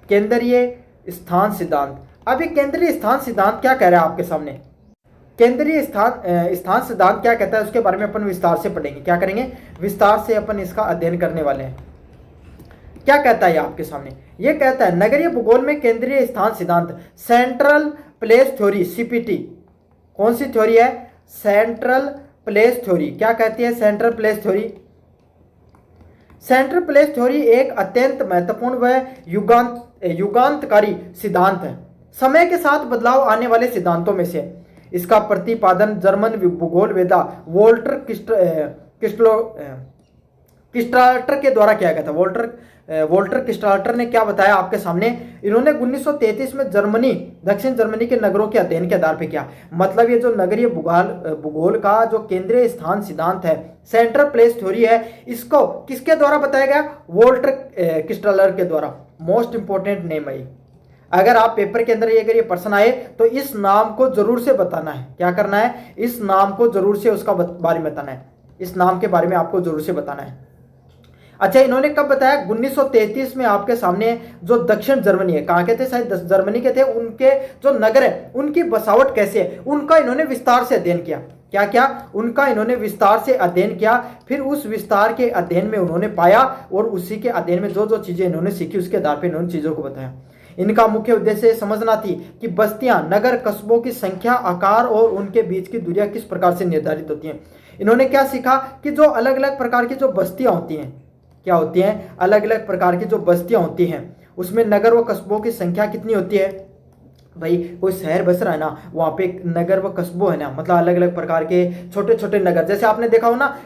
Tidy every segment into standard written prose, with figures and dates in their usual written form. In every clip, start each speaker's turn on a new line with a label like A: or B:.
A: केंद्रीय स्थान सिद्धांत। अब ये केंद्रीय स्थान सिद्धांत क्या कह रहा है आपके सामने? केंद्रीय स्थान सिद्धांत क्या कहता है उसके बारे में अपन विस्तार से पढ़ेंगे। क्या करेंगे? विस्तार से अपन इसका अध्ययन करने वाले हैं। क्या कहता है आपके सामने? ये कहता है नगरीय भूगोल में केंद्रीय स्थान सिद्धांत, सेंट्रल प्लेस थ्योरी, सीपीटी। कौन सी थ्योरी है? Central place theory. क्या कहती है central place theory? Central place theory एक अत्यंत महत्वपूर्ण व युगांतकारी सिद्धांत है, समय के साथ बदलाव आने वाले सिद्धांतों में से। इसका प्रतिपादन जर्मन भूगोल वेदा वोल्टर किस्टाल्टर के द्वारा किया गया था। वोल्टर किस्टाल्टर ने क्या बताया आपके सामने? इन्होंने 1933 में दक्षिण जर्मनी के नगरों के अध्ययन के आधार पर किया। मतलब ये जो नगरीय भूगोल का जो केंद्रीय स्थान सिद्धांत है, सेंट्रल प्लेस थ्योरी है, इसको किसके द्वारा बताया गया? वोल्टर किस्टाल्टर के द्वारा। मोस्ट इंपोर्टेंट नेम है। अगर आप पेपर के अंदर अगर ये प्रश्न आए तो इस नाम को जरूर से बताना है। क्या करना है? इस नाम को जरूर से उसका बारे में बताना है। इस नाम के बारे में आपको जरूर से बताना है। अच्छा, इन्होंने कब बताया? 1933 में आपके सामने जो दक्षिण जर्मनी है, कहाँ के थे? शायद जर्मनी के थे। उनके जो नगर है उनकी बसावट कैसे है उनका इन्होंने विस्तार से अध्ययन किया। क्या क्या? उनका इन्होंने विस्तार से अध्ययन किया। फिर उस विस्तार के अध्ययन में उन्होंने पाया और उसी के अध्ययन में जो जो चीजें इन्होंने सीखी उसके आधार पर इन्होंने चीजों को बताया। इनका मुख्य उद्देश्य समझना थी कि बस्तियां, नगर, कस्बों की संख्या, आकार और उनके बीच की दूरियां किस प्रकार से निर्धारित होती हैं। इन्होंने क्या सीखा कि जो अलग अलग प्रकार की जो बस्तियां होती हैं, क्या होती हैं? अलग अलग प्रकार की जो बस्तियां होती हैं उसमें नगर व कस्बों की संख्या कितनी होती है। भाई कोई शहर बस रहा है ना, वहाँ पे एक नगर व कस्बों है ना, मतलब अलग अलग प्रकार के छोटे छोटे नगर। जैसे आपने देखा हो ना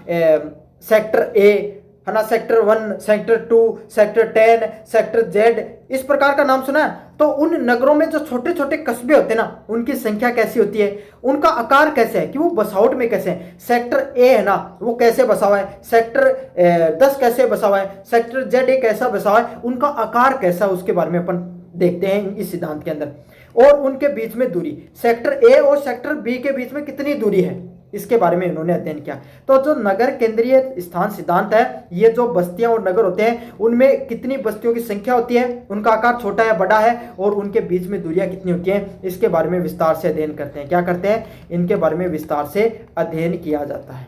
A: सेक्टर ए है ना, sector 1, sector 2, sector 10, sector Z, इस प्रकार का नाम सुना है। तो उन नगरों में जो छोटे छोटे कस्बे होते हैं ना, उनकी संख्या कैसी होती है, उनका आकार कैसे है, कि वो बसावट में कैसे है। सेक्टर ए है ना, वो कैसे बसा हुआ है, सेक्टर 10 कैसे बसा हुआ है, सेक्टर जेड ए कैसा बसा हुआ है, उनका आकार कैसा है, उसके बारे में अपन देखते हैं इस सिद्धांत के अंदर। और उनके बीच में दूरी, सेक्टर ए और सेक्टर बी के बीच में कितनी दूरी है, इसके बारे में इन्होंने अध्ययन किया। तो जो नगर केंद्रीय स्थान सिद्धांत है, ये जो बस्तियां और नगर होते हैं उनमें कितनी बस्तियों की संख्या होती है, उनका आकार छोटा है बड़ा है, और उनके बीच में दूरियां कितनी होती हैं, इसके बारे में विस्तार से अध्ययन करते हैं। क्या करते हैं? इनके बारे में विस्तार से अध्ययन किया जाता है।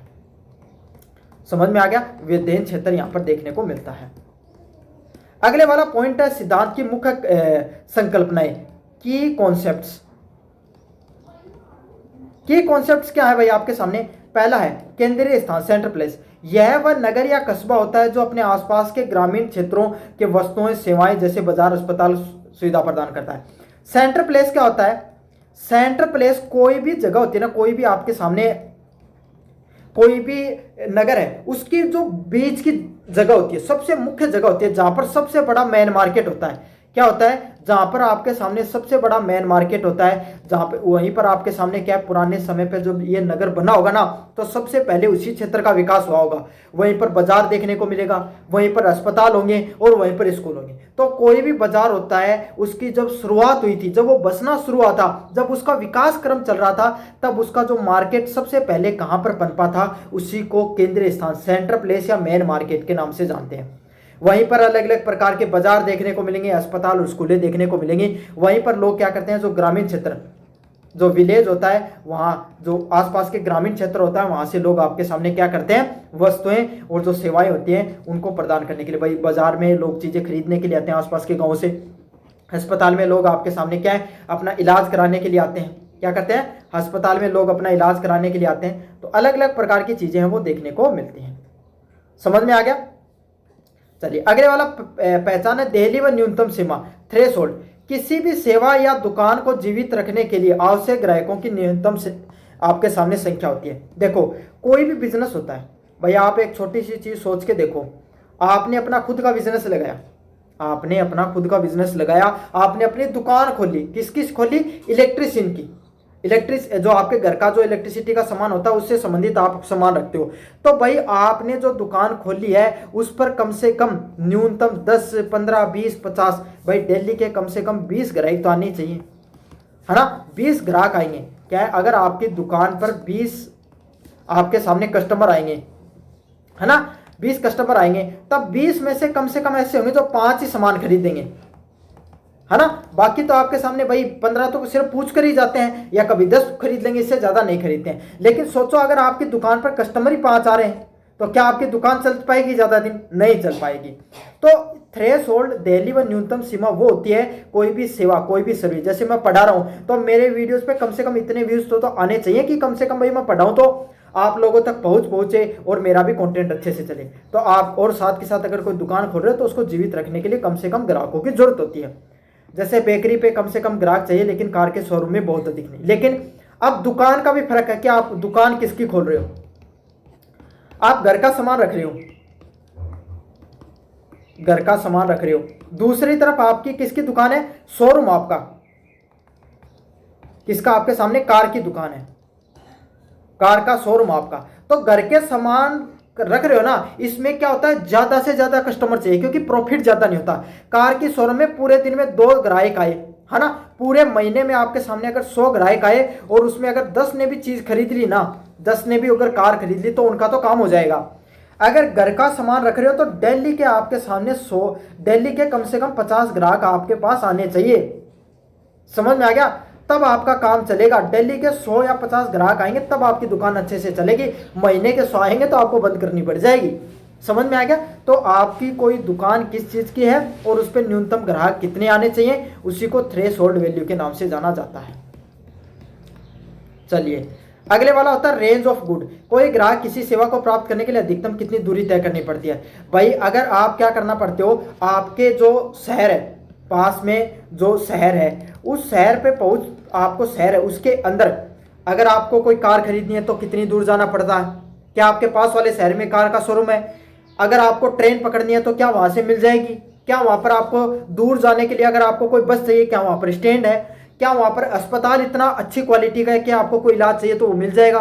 A: समझ में आ गया? अध्ययन क्षेत्र यहां पर देखने को मिलता है। अगले वाला पॉइंट है सिद्धांत की मुख्य संकल्पनाएं, की कॉन्सेप्ट्स। की कॉन्सेप्ट्स क्या है भाई आपके सामने? पहला है केंद्रीय स्थान, सेंट्रल प्लेस। यह वह नगर या कस्बा होता है जो अपने आसपास के ग्रामीण क्षेत्रों के वस्तुएं, सेवाएं जैसे बाजार, अस्पताल सुविधा प्रदान करता है। सेंट्रल प्लेस क्या होता है? सेंट्रल प्लेस कोई भी जगह होती है ना, कोई भी आपके सामने कोई भी नगर है, उसकी जो बीच की जगह होती है, सबसे मुख्य जगह होती है, जहां पर सबसे बड़ा मेन मार्केट होता है। क्या होता है? जहां पर आपके सामने सबसे बड़ा मेन मार्केट होता है, जहां पे वहीं पर आपके सामने क्या है, पुराने समय पे जब ये नगर बना होगा ना, तो सबसे पहले उसी क्षेत्र का विकास हुआ होगा। वहीं पर बाजार देखने को मिलेगा, वहीं पर अस्पताल होंगे और वहीं पर स्कूल होंगे। तो कोई भी बाजार होता है, उसकी जब शुरुआत हुई थी, जब वो बसना शुरू हुआ था, जब उसका विकास क्रम चल रहा था, तब उसका जो मार्केट सबसे पहले कहां पर पनपा था, उसी को केंद्रीय स्थान, सेंट्रल प्लेस या मेन मार्केट के नाम से जानते हैं। वहीं पर अलग अलग प्रकार के बाजार देखने को मिलेंगे, अस्पताल और स्कूलें देखने को मिलेंगी। वहीं पर लोग क्या करते हैं, जो ग्रामीण क्षेत्र, जो विलेज होता है, वहाँ जो आसपास के ग्रामीण क्षेत्र होता है, वहाँ से लोग आपके सामने क्या करते हैं, वस्तुएं और जो सेवाएं होती हैं उनको प्रदान करने के लिए। भाई बाजार में लोग चीज़ें खरीदने के लिए आते हैं आसपास के गाँव से। अस्पताल में लोग आपके सामने क्या है, अपना इलाज कराने के लिए आते हैं। क्या करते हैं? अस्पताल में लोग अपना इलाज कराने के लिए आते हैं। तो अलग अलग प्रकार की चीज़ें हैं वो देखने को मिलती हैं। समझ में आ गया? चलिए अगले वाला पहचान है दहली व न्यूनतम सीमा, थ्रेशोल्ड। किसी भी सेवा या दुकान को जीवित रखने के लिए आवश्यक ग्राहकों की न्यूनतम से आपके सामने संख्या होती है। देखो कोई भी बिजनेस होता है, भाई आप एक छोटी सी चीज सोच के देखो, आपने अपना खुद का बिजनेस लगाया, आपने अपना खुद का बिजनेस लगाया, आपने अपनी दुकान खोली, किसकी खोली? इलेक्ट्रिशियन की। जो आपके घर का जो इलेक्ट्रिसिटी का सामान होता है उससे संबंधित आप सामान रखते हो। तो भाई आपने जो दुकान खोली है उस पर कम से कम न्यूनतम 10, 15, 20, 50, भाई डेली के कम से कम 20 ग्राहक तो आने चाहिए, है ना। 20 ग्राहक आएंगे। क्या है, अगर आपकी दुकान पर 20 आपके सामने कस्टमर आएंगे, है ना, 20 कस्टमर आएंगे, तब 20 में से कम ऐसे होंगे जो 5 ही सामान खरीदेंगे, है ना। बाकी तो आपके सामने भाई 15 तो सिर्फ पूछ कर ही जाते हैं, या कभी 10 खरीद लेंगे, इससे ज़्यादा नहीं खरीदते हैं। लेकिन सोचो अगर आपकी दुकान पर कस्टमर ही 5 आ रहे हैं तो क्या आपकी दुकान चल पाएगी? ज़्यादा दिन नहीं चल पाएगी। तो थ्रेश होल्ड दिल्ली व न्यूनतम सीमा वो होती है कोई भी सेवा, कोई भी सर्विस। जैसे मैं पढ़ा रहा हूँ तो मेरे वीडियोस पे कम से कम इतने व्यूज तो आने चाहिए कि कम से कम भाई मैं पढ़ाऊँ तो आप लोगों तक पहुंचे और मेरा भी कंटेंट अच्छे से चले। तो आप और साथ के साथ अगर कोई दुकान खोल रहे हो तो उसको जीवित रखने के लिए कम से कम ग्राहकों की जरूरत होती है। जैसे बेकरी पे कम से कम ग्राहक चाहिए, लेकिन कार के शोरूम में बहुत अधिक नहीं। लेकिन अब दुकान का भी फर्क है कि आप दुकान किसकी खोल रहे हो। आप घर का सामान रख रहे हो, घर का सामान रख रहे हो, दूसरी तरफ आपकी किसकी दुकान है? शोरूम आपका किसका? आपके सामने कार की दुकान है, कार का शोरूम आपका। तो घर के सामान रख रहे हो ना, इसमें क्या होता है, ज्यादा से ज्यादा कस्टमर चाहिए क्योंकि प्रॉफिट ज्यादा नहीं होता। कार की शोरूम में पूरे दिन में 2 ग्राहक आए, है ना, पूरे महीने में आपके सामने अगर 100 ग्राहक आए और उसमें अगर 10 ने भी चीज खरीद ली ना, 10 ने भी अगर कार खरीद ली तो उनका तो काम हो जाएगा। अगर घर का सामान रख रहे हो तो दिल्ली के आपके सामने 100, दिल्ली के कम से कम 50 ग्राहक आपके पास आने चाहिए। समझ में आ गया? तब आपका काम चलेगा। दिल्ली के 100 या 50 ग्राहक आएंगे तब आपकी दुकान अच्छे से चलेगी। महीने के 100 आएंगे तो आपको बंद करनी पड़ जाएगी। समझ में आ गया? तो आपकी कोई दुकान किस चीज की है और उस पर न्यूनतम ग्राहक कितने आने चाहिए, उसी को थ्रेश होल्ड वैल्यू के नाम से जाना जाता है। चलिए अगले वाला होता है रेंज ऑफ गुड। कोई ग्राहक किसी सेवा को प्राप्त करने के लिए अधिकतम कितनी दूरी तय करनी पड़ती है। भाई अगर आप क्या करना पड़ते हो, आपके जो शहर है, पास में जो शहर है, उस शहर पे पहुंच, आपको शहर है उसके अंदर अगर आपको कोई कार खरीदनी है तो कितनी दूर जाना पड़ता है। क्या आपके पास वाले शहर में कार का शोरूम है? अगर आपको ट्रेन पकड़नी है तो क्या वहां से मिल जाएगी? क्या वहां पर आपको दूर जाने के लिए अगर आपको कोई बस चाहिए, क्या वहां पर स्टैंड है? क्या वहां पर अस्पताल इतना अच्छी क्वालिटी का है कि आपको कोई इलाज चाहिए तो वो मिल जाएगा?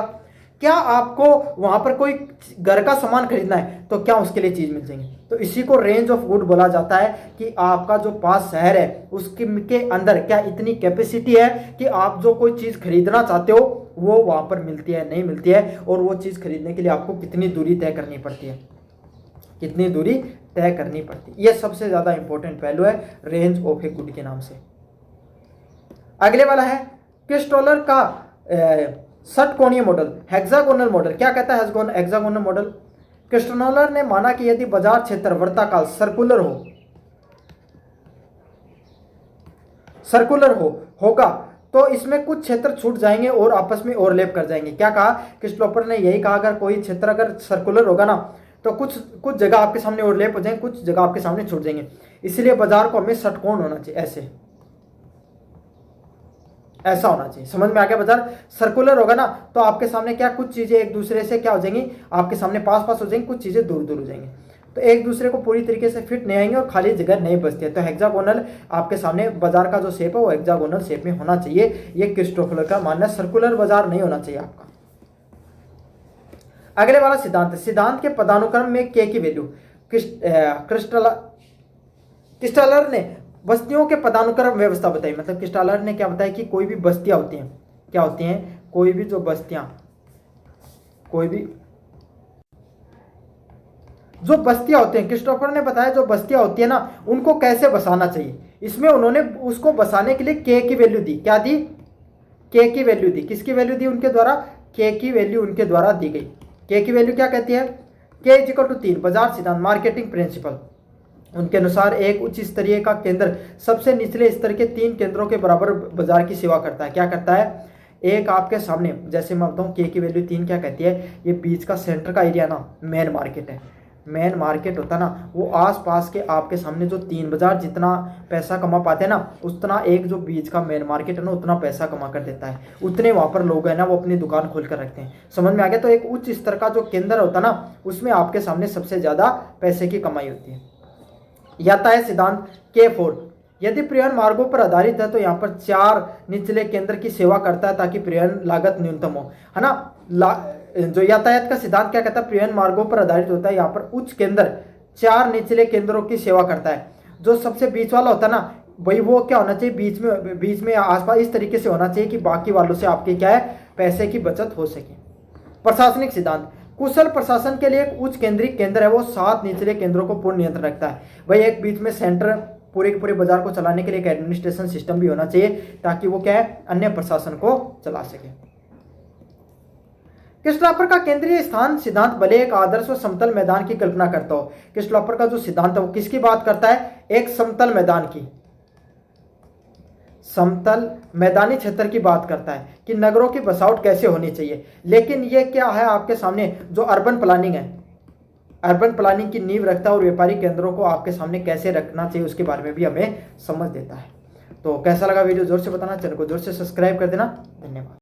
A: क्या आपको वहां पर कोई घर का सामान खरीदना है तो क्या उसके लिए चीज मिल जाएगी? तो इसी को रेंज ऑफ गुड बोला जाता है कि आपका जो पास शहर है उसके के अंदर क्या इतनी कैपेसिटी है कि आप जो कोई चीज खरीदना चाहते हो वो वहां पर मिलती है, नहीं मिलती है, और वो चीज खरीदने के लिए आपको कितनी दूरी तय करनी पड़ती है, कितनी दूरी तय करनी पड़ती है। यह सबसे ज्यादा इंपॉर्टेंट पहलू है रेंज ऑफ ए गुड के नाम से। अगले वाला है क्रिस्टोलर का षटकोणीय मॉडल, हेक्सागोनल मॉडल। क्या कहता है हेक्सागोनल मॉडल? क्रिस्टोलर ने माना कि यदि बाजार क्षेत्र वृत्ताकार सर्कुलर होगा तो इसमें कुछ क्षेत्र छूट जाएंगे और आपस में ओवरलैप कर जाएंगे। क्या कहा क्रिस्टोफर ने? यही कहा अगर कोई क्षेत्र अगर सर्कुलर होगा ना तो कुछ जगह आपके सामने ओवरलैप हो जाएंगे, कुछ जगह आपके सामने छूट जाएंगे। इसलिए बाजार को हमें षटकोण होना चाहिए, ऐसा होना चाहिए। समझ में आ गया? बाजार सर्कुलर होगा ना तो आपके सामने क्या कुछ चीजें एक दूसरे से क्या हो जाएंगी, आपके सामने पास पास हो जाएंगी, कुछ चीजें दूर दूर हो जाएंगी, तो एक दूसरे को पूरी तरीके से फिट नहीं आएंगे और खाली जगह नहीं बचती है। तो हेक्सागोनल आपके सामने बाजार का जो शेप है वो हेक्सागोनल शेप में होना चाहिए। ये क्रिस्टोफर का मानना है, सर्कुलर बाजार नहीं होना चाहिए आपका। अगले वाला सिद्धांत के पदानुक्रम में के की वैल्यू। क्रिस्टलर ने बस्तियों के पदानुक्रम व्यवस्था बताई। मतलब क्रिस्टलर ने क्या बताया कि कोई भी बस्तियां होती हैं, क्या होती हैं, कोई भी जो बस्तियां, कोई भी जो बस्तियां होती हैं, क्रिस्टोफर ने बताया जो बस्तियां होती है ना उनको कैसे बसाना चाहिए। इसमें उन्होंने उसको बसाने के लिए के की वैल्यू दी। क्या दी? के की वैल्यू दी। किसकी वैल्यू दी? उनके द्वारा के की वैल्यू उनके द्वारा दी गई। के की वैल्यू क्या कहती है? के इज इक्वल टू 3 बाजार सिद्धांत, मार्केटिंग प्रिंसिपल। उनके अनुसार एक उच्च स्तरीय का केंद्र सबसे निचले स्तर के 3 केंद्रों के बराबर बाजार की सेवा करता है। क्या करता है? एक आपके सामने, जैसे मैं बताऊँ के की वैल्यू 3 क्या कहती है, ये बीच का सेंटर का एरिया ना मेन मार्केट है। मेन मार्केट होता ना वो आसपास के आपके सामने जो 3 बाजार जितना पैसा कमा पाते हैं ना, उतना एक जो बीच का मेन मार्केट है ना उतना पैसा कमा कर देता है। उतने वहाँ पर लोग हैं ना वो अपनी दुकान खोल कर रखते हैं। समझ में आ गया? तो एक उच्च स्तर का जो केंद्र होता है ना उसमें आपके सामने सबसे ज़्यादा पैसे की कमाई होती है। यातायात सिद्धांत K4, यदि परिवहन मार्गों पर आधारित है तो यहाँ पर 4 निचले केंद्र की सेवा करता है ताकि परिवहन लागत न्यूनतम हो, है ना। जो यातायात का सिद्धांत क्या कहता है, परिवहन मार्गों पर आधारित होता है। यहाँ पर उच्च केंद्र 4 निचले केंद्रों की सेवा करता है। जो सबसे बीच वाला होता है ना भाई वो क्या होना चाहिए, बीच में आसपास इस तरीके से होना चाहिए कि बाकी वालों से आपके क्या है पैसे की बचत हो सके। प्रशासनिक सिद्धांत, कुशल प्रशासन के लिए एक उच्च केंद्रीय केंद्र है वो 7 निचले केंद्रों को पूर्ण नियंत्रण रखता है। भाई एक बीच में सेंटर पूरे के पूरे बाजार को चलाने के लिए एक एडमिनिस्ट्रेशन सिस्टम भी होना चाहिए, ताकि वो क्या है, अन्य प्रशासन को चला सके। क्रिस्टोफर का केंद्रीय स्थान सिद्धांत भले एक आदर्श और समतल मैदान की कल्पना करता हो, क्रिस्टोफर का जो सिद्धांत है वो किसकी बात करता है, एक समतल मैदान की, समतल मैदानी क्षेत्र की बात करता है कि नगरों की बसावट कैसे होनी चाहिए। लेकिन ये क्या है आपके सामने, जो अर्बन प्लानिंग है, अर्बन प्लानिंग की नींव रखता है और व्यापारिक केंद्रों को आपके सामने कैसे रखना चाहिए उसके बारे में भी हमें समझ देता है। तो कैसा लगा वीडियो, जोर से बताना, चैनल को जोर से सब्सक्राइब कर देना। धन्यवाद।